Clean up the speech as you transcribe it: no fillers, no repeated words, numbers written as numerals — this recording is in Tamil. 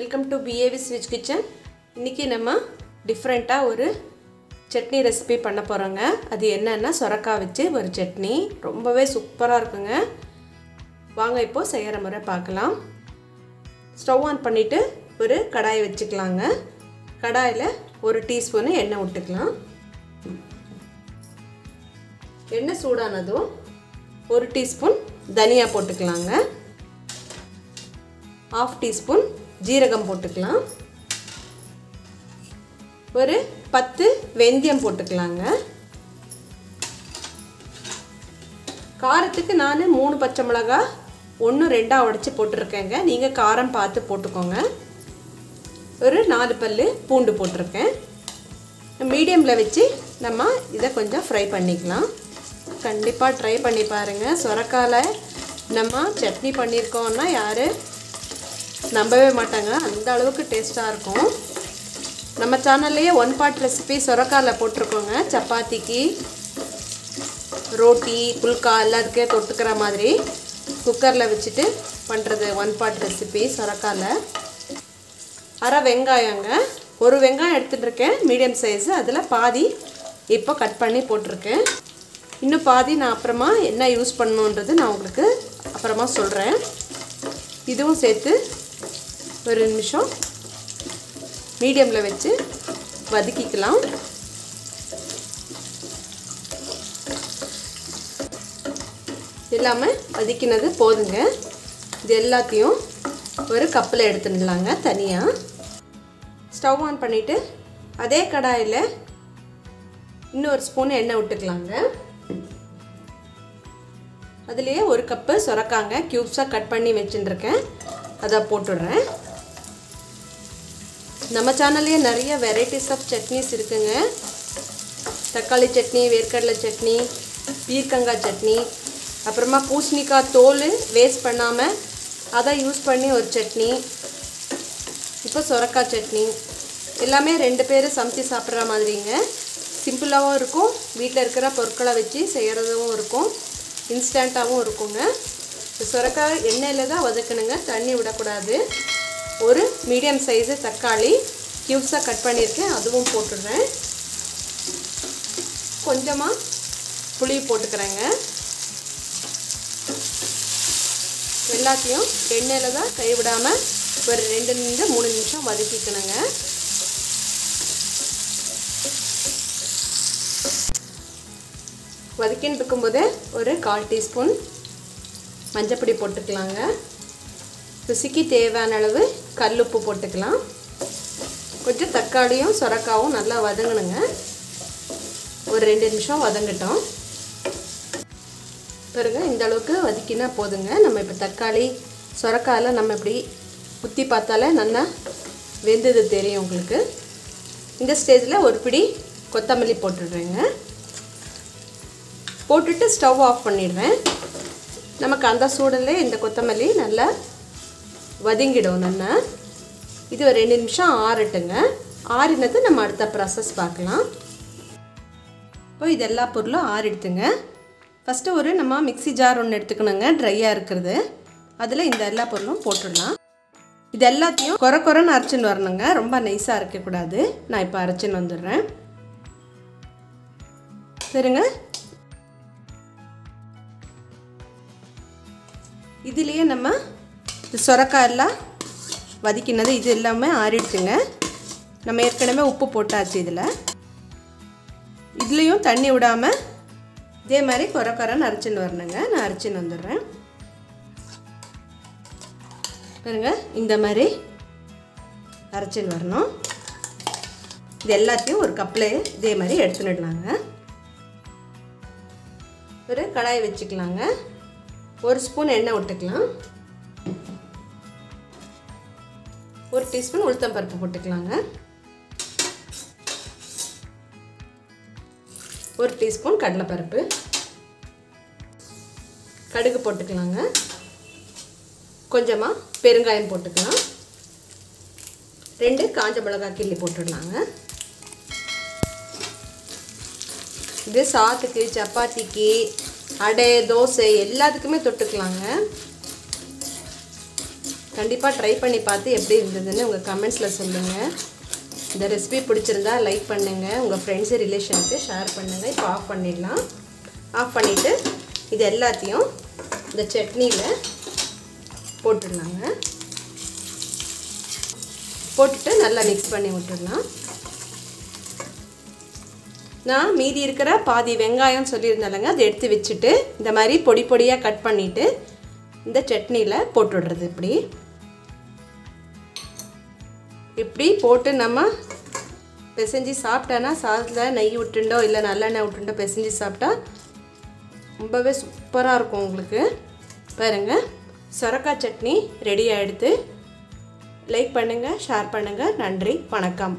Welcome to BAV's Veg Kitchen. இன்னைக்கு நம்ம டிஃபரெண்டா ஒரு சட்னி ரெசிபி பண்ண போறோங்க. அது என்னன்னா சொரக்காய் வச்சு ஒரு சட்னி. ரொம்பவே சூப்பரா இருக்குங்க. வாங்க இப்போ செய்யற முறை பார்க்கலாம். ஸ்டவ் ஆன் பண்ணிட்டு ஒரு கடாய் வச்சுக்கலாங்க. கடாயில 1 டீஸ்பூன் எண்ணெய் ஊத்திக்கலாம். எண்ணெய் சூடானதும் 1 டீஸ்பூன் தனியா போட்டுக்கலாங்க. 1/2 டீஸ்பூன் ஜீரகம் போட்டுக்கலாம். ஒரு 10 வெந்தயம் போட்டுக்கலாங்க. காரத்துக்கு நான் 3 பச்சை மிளகாய் 1-2 உடைச்சு போட்டுருக்கேங்க. நீங்கள் காரம் பார்த்து போட்டுக்கோங்க. ஒரு 4 பல்லு பூண்டு போட்டிருக்கேன். மீடியமில் வச்சு நம்ம இதை கொஞ்சம் ஃப்ரை பண்ணிக்கலாம். கண்டிப்பாக ட்ரை பண்ணி பாருங்கள். சொரக்காயில் நம்ம சட்னி பண்ணியிருக்கோன்னா யார் நம்பவே மாட்டாங்க. அந்த அளவுக்கு டேஸ்ட்டாக இருக்கும். நம்ம சேனல்லையே 1 பார்ட் ரெசிபி சொரக்காயில் போட்டிருக்கோங்க. சப்பாத்திக்கு, ரோட்டி, புல்கா எல்லாத்துக்கே தொட்டுக்கிற மாதிரி குக்கரில் வச்சுட்டு பண்ணுறது 1 பார்ட் ரெசிபி சொரக்காயில். அரை வெங்காயங்க, 1 வெங்காயம் எடுத்துகிட்ருக்கேன் மீடியம் சைஸு. அதில் பாதி இப்போ கட் பண்ணி போட்டிருக்கேன். இன்னும் பாதி நான் அப்புறமா என்ன யூஸ் பண்ணணுன்றது நான் உங்களுக்கு அப்புறமா சொல்கிறேன். இதுவும் சேர்த்து ஒரு நிமிஷம் மீடியமில் வச்சு வதக்கிக்கலாம். எல்லாமே வதக்கினது போதுங்க. இது எல்லாத்தையும் ஒரு கப்பில் எடுத்துடலாங்க தனியாக. ஸ்டவ் ஆன் பண்ணிவிட்டு அதே கடாயில் இன்னொரு ஸ்பூன் எண்ணெய் விட்டுக்கலாங்க. அதுலேயே 1 கப்பு சொரக்காங்க க்யூப்ஸாக கட் பண்ணி வச்சுட்டுருக்கேன். அதை போட்டுடுறேன். நம்ம சேனல்லையே நிறைய வெரைட்டிஸ் ஆஃப் சட்னிஸ் இருக்குங்க. தக்காளி சட்னி, வேர்க்கடலை சட்னி, பீர்க்கங்காய் சட்னி, அப்புறமா பூசணிக்காய் தோல் வேஸ்ட் பண்ணாமல் அதை யூஸ் பண்ணி ஒரு சட்னி, இப்போ சொரக்காய் சட்னி. எல்லாமே 2 பேர் சமைச்சு சாப்பிட்ற மாதிரிங்க. சிம்பிளாகவும் இருக்கும், வீட்டில் இருக்கிற பொருட்களை வச்சு செய்கிறதும் இருக்கும், இன்ஸ்டண்ட்டாகவும் இருக்குங்க. சொரக்காய் எண்ணெயில் தான் வதக்கணுங்க, தண்ணி விடக்கூடாது. ஒரு மீடியம் சைஸு தக்காளி க்யூப்ஸாக கட் பண்ணியிருக்கேன், அதுவும் போட்டுடுறேன். கொஞ்சமாக புளி போட்டுக்கிறேங்க. எல்லாத்தையும் எண்ணெயில் தான் கைவிடாமல் ஒரு 2-3 நிமிஷம் வதக்கிக்கணுங்க. வதக்கின்னு இருக்கும்போதே ஒரு 1/4 டீஸ்பூன் மஞ்சப்பொடி போட்டுக்கலாங்க. ருசிக்கு தேவையான அளவு கல்லுப்பு போட்டுக்கலாம். கொஞ்சம் தக்காளியும் சொரக்காவும் நல்லா வதங்கணுங்க. ஒரு 2 நிமிஷம் வதங்கட்டும். பாருங்க, இந்த அளவுக்கு வதக்கினா போதுங்க. நம்ம இப்போ தக்காளி சொரக்காயில் நம்ம இப்படி குத்தி பார்த்தாலே நல்லா வெந்தது தெரியும் உங்களுக்கு. இந்த ஸ்டேஜில் ஒரு பிடி கொத்தமல்லி போட்டுடுறேங்க. போட்டுட்டு ஸ்டவ் ஆஃப் பண்ணிடுவேன். நமக்கு அந்த சூடலே இந்த கொத்தமல்லி நல்லா வதங்கிடும். நல்லா இது ஒரு 2 நிமிஷம் ஆறட்டுங்க. ஆறினது நம்ம அடுத்த ப்ராசஸ் பார்க்கலாம். இப்போ இது எல்லா பொருளும் ஆறிடுத்துங்க. ஃபஸ்ட்டு ஒரு நம்ம மிக்ஸி ஜார் ஒன்று எடுத்துக்கணுங்க, ட்ரையாக இருக்கிறது. அதில் இந்த எல்லா பொருளும் போட்டுடலாம். இது எல்லாத்தையும் கொரன்னு அரைச்சின்னு வரணுங்க, ரொம்ப நைஸாக அரைக்கக்கூடாது. நான் இப்போ அரைச்சின்னு வந்துடுறேன். சரிங்க, இதுலேயே நம்ம இது சொரக்காய் எல்லாம் வதக்கினது இது எல்லாமே ஆறிடுச்சுங்க. நம்ம ஏற்கனவே உப்பு போட்டாச்சு. இதுலேயும் தண்ணி விடாமல் இதே மாதிரி கொரன்னு அரைச்சின்னு வரணுங்க. நான் அரைச்சின்னு வந்துடுறேன். பாருங்க, இந்த மாதிரி அரைச்சின்னு வரணும். இது எல்லாத்தையும் ஒரு கப்பில் இதே மாதிரி எடுத்துடலாங்க. ஒரு கடாய் வச்சுக்கலாங்க. 1 ஸ்பூன் எண்ணெய் விட்டுக்கலாம். 1 டீஸ்பூன் உளுத்தம்பருப்பு போட்டுக்கலாங்க. 1 டீஸ்பூன் கடலைப்பருப்பு, கடுகு போட்டுக்கலாங்க. கொஞ்சமாக பெருங்காயம் போட்டுக்கலாம். 2 காஞ்ச மிளகாய் கிள்ளி போட்டுடலாங்க. இது சாத்துக்கு, சப்பாத்திக்கு, அடை, தோசை எல்லாத்துக்குமே தொட்டுக்கலாங்க. கண்டிப்பாக ட்ரை பண்ணி பார்த்து எப்படி இருந்ததுன்னு உங்கள் கமெண்ட்ஸில் சொல்லுங்கள். இந்த ரெசிபி பிடிச்சிருந்தா லைக் பண்ணுங்கள், உங்கள் ஃப்ரெண்ட்ஸு ரிலேஷனுக்கு ஷேர் பண்ணுங்கள். இப்போ ஆஃப் பண்ணிடலாம். ஆஃப் பண்ணிவிட்டு இது எல்லாத்தையும் இந்த சட்னியில் போட்டுடலாங்க. போட்டுட்டு நல்லா மிக்ஸ் பண்ணி விட்டுடலாம். நான் மீதி இருக்கிற பாதி வெங்காயம் சொல்லியிருந்தாலங்க அதை எடுத்து வச்சுட்டு இந்த மாதிரி பொடி பொடியாக கட் பண்ணிவிட்டு இந்த சட்னியில் போட்டுடுறது. இப்படி போட்டு நம்ம பிசைஞ்சு சாப்பிட்டோன்னா சாதத்தில் நெய் விட்டுண்டோ இல்லை நல்லெண்ணெய் விட்டுண்டோ பிசைஞ்சு சாப்பிட்டா ரொம்பவே சூப்பராக இருக்கும். உங்களுக்கு பாருங்கள், சொரக்காய் சட்னி ரெடி ஆகிடுது. லைக் பண்ணுங்கள், ஷேர் பண்ணுங்கள். நன்றி, வணக்கம்.